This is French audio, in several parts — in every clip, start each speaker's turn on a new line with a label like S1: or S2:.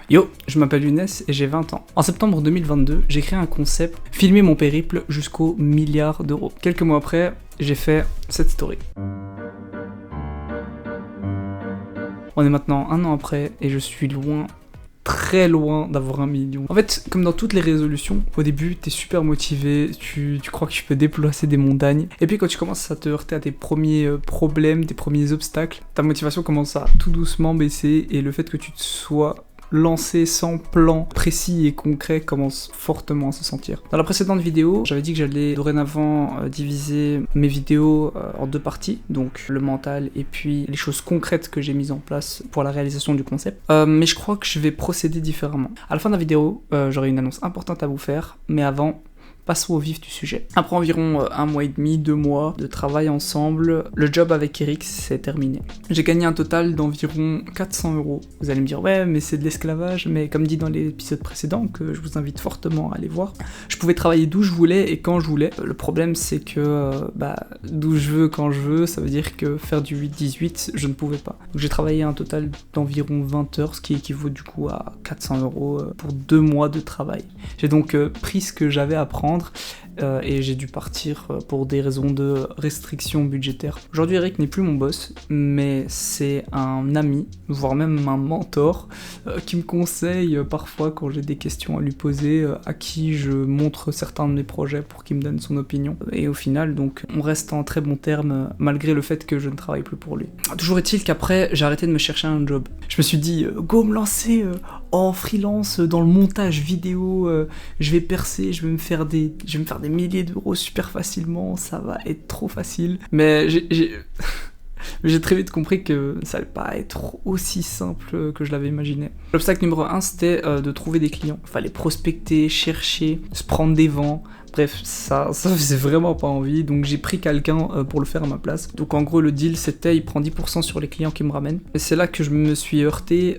S1: Yo, je m'appelle Younes et j'ai 20 ans. En septembre 2022, j'ai créé un concept, filmer mon périple jusqu'au milliard d'euros. Quelques mois après, j'ai fait cette story. On est maintenant un an après et je suis loin, très loin d'avoir 1 million. En fait, comme dans toutes les résolutions, au début, t'es super motivé, tu crois que tu peux déplacer des montagnes. Et puis quand tu commences à te heurter à tes premiers problèmes, tes premiers obstacles, ta motivation commence à tout doucement baisser et le fait que tu te sois lancé sans plan précis et concret commence fortement à se sentir. Dans la précédente vidéo, j'avais dit que j'allais dorénavant diviser mes vidéos en 2 parties, donc le mental et puis les choses concrètes que j'ai mises en place pour la réalisation du concept. Mais je crois que je vais procéder différemment. À la fin de la vidéo, j'aurai une annonce importante à vous faire, mais avant, passons au vif du sujet. Après environ 1 mois et demi, 2 mois de travail ensemble, le job avec Eric s'est terminé. J'ai gagné un total d'environ 400 €. Vous allez me dire, ouais, mais c'est de l'esclavage, mais comme dit dans l'épisode précédent, que je vous invite fortement à aller voir, je pouvais travailler d'où je voulais et quand je voulais. Le problème, c'est que d'où je veux, quand je veux, ça veut dire que faire du 8-18, je ne pouvais pas. Donc j'ai travaillé un total d'environ 20 heures, ce qui équivaut du coup à 400 € pour 2 mois de travail. J'ai donc pris ce que j'avais à prendre et j'ai dû partir pour des raisons de restrictions budgétaires. Aujourd'hui, Eric n'est plus mon boss, mais c'est un ami, voire même un mentor, qui me conseille parfois quand j'ai des questions à lui poser, à qui je montre certains de mes projets pour qu'il me donne son opinion. Et au final, donc, on reste en très bons termes, malgré le fait que je ne travaille plus pour lui. Toujours est-il qu'après, j'ai arrêté de me chercher un job. Je me suis dit, go me lancer en freelance dans le montage vidéo, je vais percer, je vais me faire des milliers d'euros super facilement, ça va être trop facile. Mais j'ai très vite compris que ça allait pas être aussi simple que je l'avais imaginé. L'obstacle numéro 1, c'était de trouver des clients. Il fallait prospecter, chercher, se prendre des vents. Bref, ça faisait vraiment pas envie, donc j'ai pris quelqu'un pour le faire à ma place. Donc en gros, le deal, c'était, il prend 10% sur les clients qui me ramènent. Et c'est là que je me suis heurté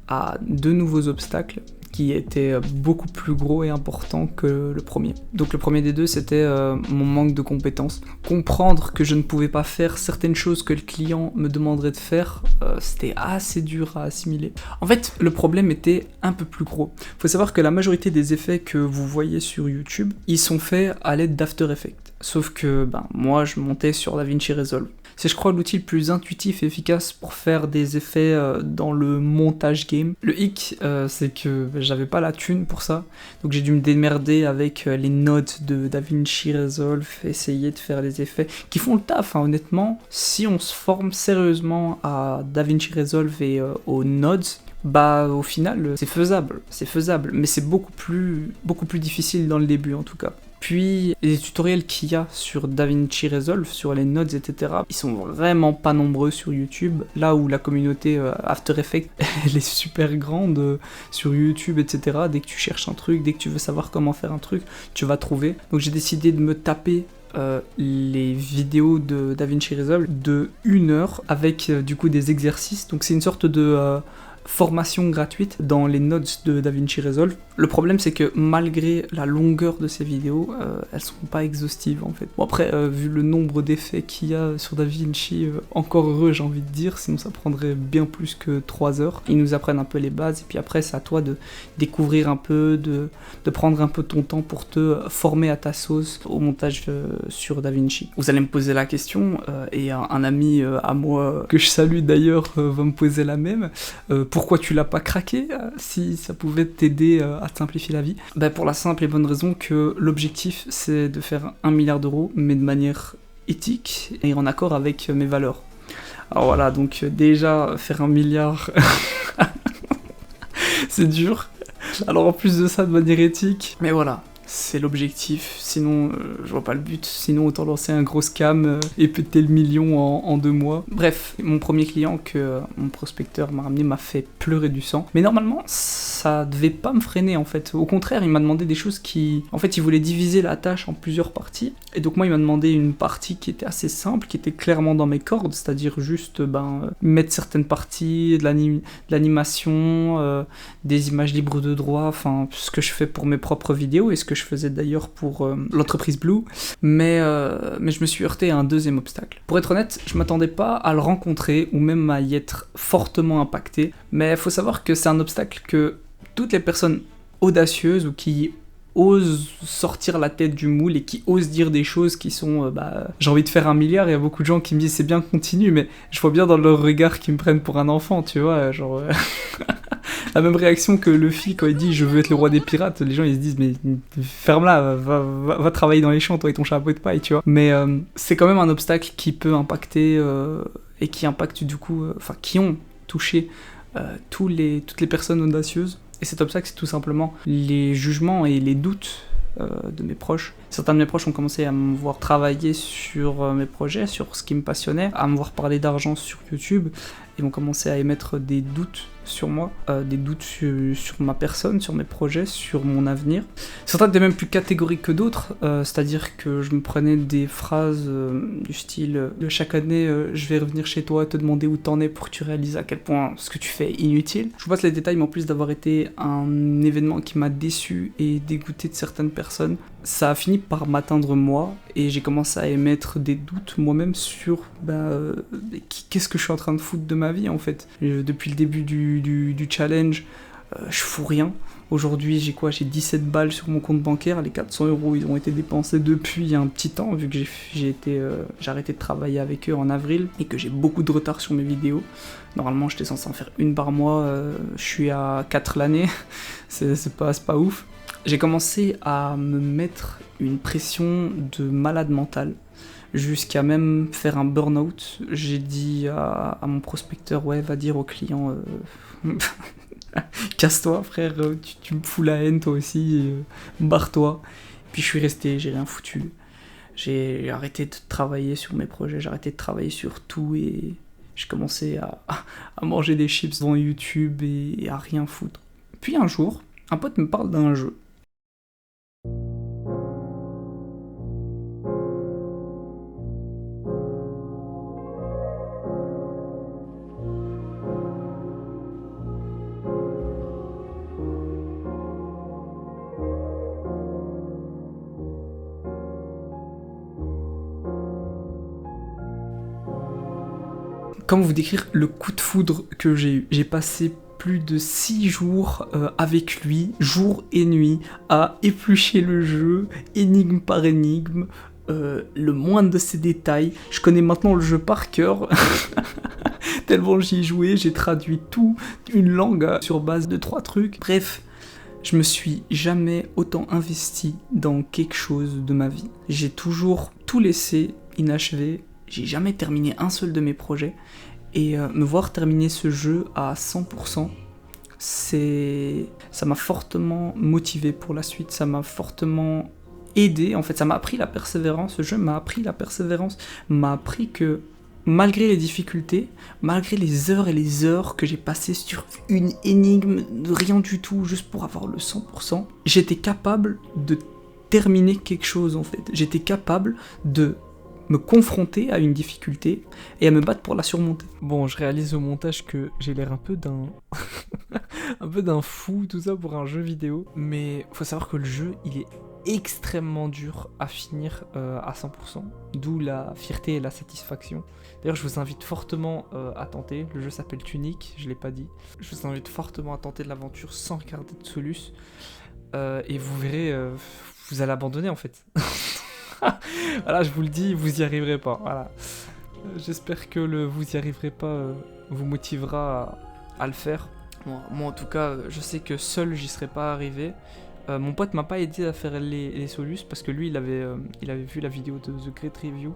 S1: à 2 nouveaux obstacles qui était beaucoup plus gros et important que le premier. Donc le premier des 2, c'était mon manque de compétences. Comprendre que je ne pouvais pas faire certaines choses que le client me demanderait de faire, c'était assez dur à assimiler. En fait, le problème était un peu plus gros. Faut savoir que la majorité des effets que vous voyez sur YouTube, ils sont faits à l'aide d'After Effects. Sauf que moi, je montais sur DaVinci Resolve. C'est, je crois, l'outil le plus intuitif et efficace pour faire des effets dans le montage game. Le hic, c'est que j'avais pas la thune pour ça, donc j'ai dû me démerder avec les nodes de DaVinci Resolve, essayer de faire des effets qui font le taf, hein, honnêtement. Si on se forme sérieusement à DaVinci Resolve et aux nodes, au final, c'est faisable, mais c'est beaucoup plus difficile dans le début en tout cas. Puis les tutoriels qu'il y a sur DaVinci Resolve, sur les nodes, etc., ils sont vraiment pas nombreux sur YouTube, là où la communauté After Effects, elle est super grande sur YouTube, etc. Dès que tu cherches un truc, dès que tu veux savoir comment faire un truc, tu vas trouver. Donc j'ai décidé de me taper les vidéos de DaVinci Resolve de 1 heure avec du coup des exercices. Donc c'est une sorte de formation gratuite dans les notes de DaVinci Resolve. Le problème, c'est que malgré la longueur de ces vidéos, elles sont pas exhaustives en fait. Bon après, vu le nombre d'effets qu'il y a sur DaVinci, encore heureux j'ai envie de dire, sinon ça prendrait bien plus que 3 heures. Ils nous apprennent un peu les bases et puis après c'est à toi de découvrir un peu, de prendre un peu ton temps pour te former à ta sauce au montage sur DaVinci. Vous allez me poser la question, et un ami à moi, que je salue d'ailleurs, va me poser la même. Pourquoi tu l'as pas craqué si ça pouvait t'aider à te simplifier la vie? Pour la simple et bonne raison que l'objectif c'est de faire 1 milliard d'euros mais de manière éthique et en accord avec mes valeurs. Alors voilà, donc déjà faire 1 milliard c'est dur. Alors en plus de ça de manière éthique, mais voilà. C'est l'objectif, sinon je vois pas le but, sinon autant lancer un gros scam et péter le million en 2 mois. Bref, mon premier client que mon prospecteur m'a ramené m'a fait pleurer du sang. Mais normalement, ça devait pas me freiner en fait. Au contraire, il m'a demandé des choses qui... En fait, il voulait diviser la tâche en plusieurs parties. Et donc moi, il m'a demandé une partie qui était assez simple, qui était clairement dans mes cordes, c'est-à-dire juste mettre certaines parties, de l'animation, des images libres de droit, enfin ce que je fais pour mes propres vidéos et ce que je faisais d'ailleurs pour l'entreprise Blue, mais je me suis heurté à un deuxième obstacle. Pour être honnête, je m'attendais pas à le rencontrer ou même à y être fortement impacté, mais il faut savoir que c'est un obstacle que toutes les personnes audacieuses ou qui osent sortir la tête du moule et qui osent dire des choses qui sont j'ai envie de faire 1 milliard. Il y a beaucoup de gens qui me disent c'est bien, continue, mais je vois bien dans leur regard qu'ils me prennent pour un enfant, tu vois, genre la même réaction que Luffy quand il dit je veux être le roi des pirates. Les gens ils se disent mais ferme-la, va travailler dans les champs toi et ton chapeau de paille, tu vois. Mais c'est quand même un obstacle qui peut impacter et qui impacte du coup qui ont touché toutes les personnes audacieuses. Et cet obstacle, c'est tout simplement les jugements et les doutes de mes proches. Certains de mes proches ont commencé à me voir travailler sur mes projets, sur ce qui me passionnait, à me voir parler d'argent sur YouTube. Ils ont commencé à émettre des doutes sur moi, des doutes sur ma personne, sur mes projets, sur mon avenir. Certains étaient même plus catégoriques que d'autres, c'est-à-dire que je me prenais des phrases du style « chaque année, je vais revenir chez toi te demander où t'en es pour que tu réalises à quel point ce que tu fais est inutile ». Je vous passe les détails, mais en plus d'avoir été un événement qui m'a déçu et dégoûté de certaines personnes, ça a fini par m'atteindre moi, et j'ai commencé à émettre des doutes moi-même sur qu'est-ce que je suis en train de foutre de ma vie en fait. Depuis le début du challenge, je fous rien. Aujourd'hui, j'ai 17 balles sur mon compte bancaire. Les 400 euros, ils ont été dépensés depuis un petit temps, vu que j'ai arrêté de travailler avec eux en avril et que j'ai beaucoup de retard sur mes vidéos. Normalement, j'étais censé en faire une par mois. Je suis à 4 l'année. c'est pas ouf. J'ai commencé à me mettre une pression de malade mental, jusqu'à même faire un burn-out. J'ai dit à mon prospecteur, ouais, va dire au client, casse-toi frère, tu me fous la haine toi aussi, barre-toi. Puis je suis resté, j'ai rien foutu. J'ai arrêté de travailler sur mes projets, j'ai arrêté de travailler sur tout et j'ai commencé à manger des chips devant YouTube et à rien foutre. Puis un jour, un pote me parle d'un jeu. Comment vous décrire le coup de foudre que j'ai eu? J'ai passé plus de 6 jours avec lui, jour et nuit, à éplucher le jeu, énigme par énigme, le moindre de ses détails. Je connais maintenant le jeu par cœur, tellement j'y ai joué, j'ai traduit tout, une langue sur base de 3 trucs. Bref, je me suis jamais autant investi dans quelque chose de ma vie. J'ai toujours tout laissé inachevé. J'ai jamais terminé un seul de mes projets, et me voir terminer ce jeu à 100%, ça m'a fortement motivé pour la suite, ça m'a fortement aidé, en fait ça m'a appris la persévérance, ce jeu m'a appris la persévérance, m'a appris que malgré les difficultés, malgré les heures que j'ai passées sur une énigme, rien du tout, juste pour avoir le 100%, j'étais capable de terminer quelque chose en fait, j'étais capable de me confronter à une difficulté et à me battre pour la surmonter. Bon, je réalise au montage que j'ai l'air un peu d'un un peu d'un fou, tout ça pour un jeu vidéo, mais faut savoir que le jeu, il est extrêmement dur à finir à 100%, d'où la fierté et la satisfaction. D'ailleurs, je vous invite fortement à tenter, le jeu s'appelle Tunic, je l'ai pas dit. Je vous invite fortement à tenter de l'aventure sans regarder de Solus, et vous verrez, vous allez abandonner en fait. Voilà, je vous le dis, vous y arriverez pas. Voilà. J'espère que le vous y arriverez pas vous motivera à le faire. Moi en tout cas, je sais que seul j'y serais pas arrivé. Mon pote m'a pas aidé à faire les solus parce que lui il avait vu la vidéo de The Great Review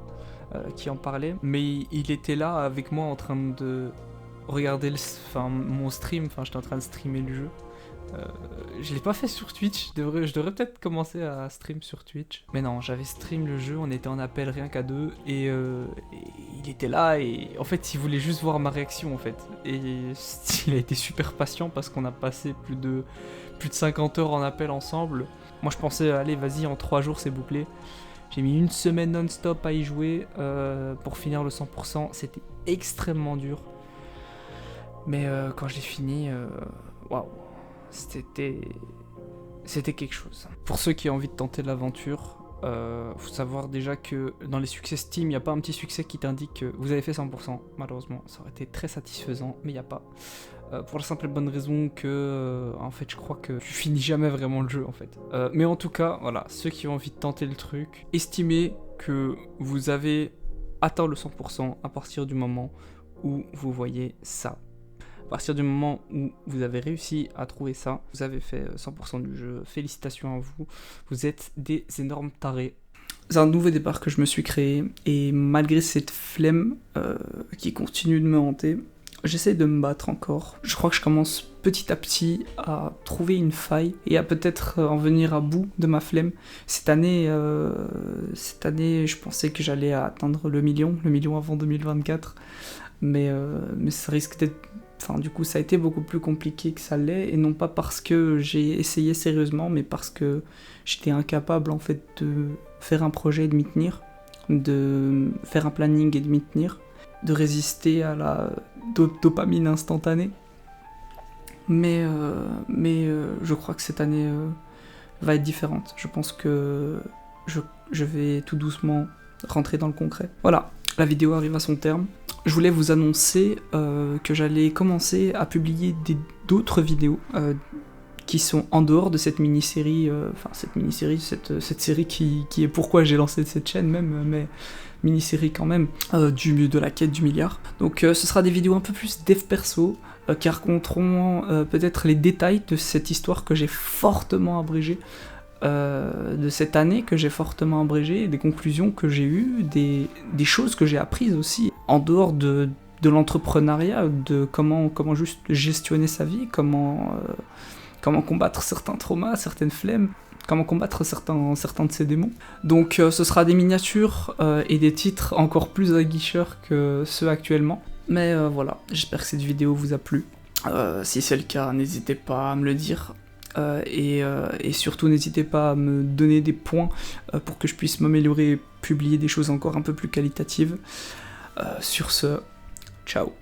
S1: qui en parlait, mais il était là avec moi en train de regarder mon stream, j'étais en train de streamer le jeu. Je l'ai pas fait sur Twitch, je devrais peut-être commencer à stream sur Twitch. Mais non, j'avais stream le jeu, on était en appel rien qu'à 2 et il était là et en fait il voulait juste voir ma réaction en fait. Et il a été super patient parce qu'on a passé plus de 50 heures en appel ensemble. Moi je pensais allez vas-y en 3 jours c'est bouclé. J'ai mis une semaine non-stop à y jouer pour finir le 100%, c'était extrêmement dur. Mais quand j'ai fini, waouh. C'était quelque chose. Pour ceux qui ont envie de tenter l'aventure, Faut savoir déjà que dans les succès Steam, il n'y a pas un petit succès qui t'indique que vous avez fait 100%. Malheureusement, ça aurait été très satisfaisant, mais il n'y a pas. Pour la simple et bonne raison que, en fait, je crois que tu finis jamais vraiment le jeu, en fait. Mais en tout cas, voilà, ceux qui ont envie de tenter le truc, estimez que vous avez atteint le 100% à partir du moment où vous voyez ça. À partir du moment où vous avez réussi à trouver ça, vous avez fait 100% du jeu, félicitations à vous, vous êtes des énormes tarés. C'est un nouveau départ que je me suis créé, et malgré cette flemme qui continue de me hanter, j'essaie de me battre encore. Je crois que je commence petit à petit à trouver une faille et à peut-être en venir à bout de ma flemme. Cette année, je pensais que j'allais atteindre le million avant 2024, mais ça risque d'être... Enfin, du coup, ça a été beaucoup plus compliqué que ça l'est, et non pas parce que j'ai essayé sérieusement, mais parce que j'étais incapable, en fait, de faire un projet et de m'y tenir, de faire un planning et de m'y tenir, de résister à la dopamine instantanée. Mais je crois que cette année va être différente. Je pense que je vais tout doucement rentrer dans le concret. Voilà, la vidéo arrive à son terme. Je voulais vous annoncer que j'allais commencer à publier d'autres vidéos qui sont en dehors de cette mini-série, cette série qui est pourquoi j'ai lancé cette chaîne même, mais mini-série quand même, de la quête du milliard. Donc ce sera des vidéos un peu plus dev perso, qui raconteront peut-être les détails de cette histoire que j'ai fortement abrégée, de cette année que j'ai fortement abrégée, des conclusions que j'ai eues, des choses que j'ai apprises aussi, en dehors de l'entrepreneuriat, de comment juste gestionner sa vie, comment combattre certains traumas, certaines flemmes, comment combattre certains de ces démons. Donc ce sera des miniatures et des titres encore plus aguicheurs que ceux actuellement. Mais voilà, j'espère que cette vidéo vous a plu. Si c'est le cas, n'hésitez pas à me le dire. Et surtout n'hésitez pas à me donner des points pour que je puisse m'améliorer et publier des choses encore un peu plus qualitatives. Sur ce, ciao.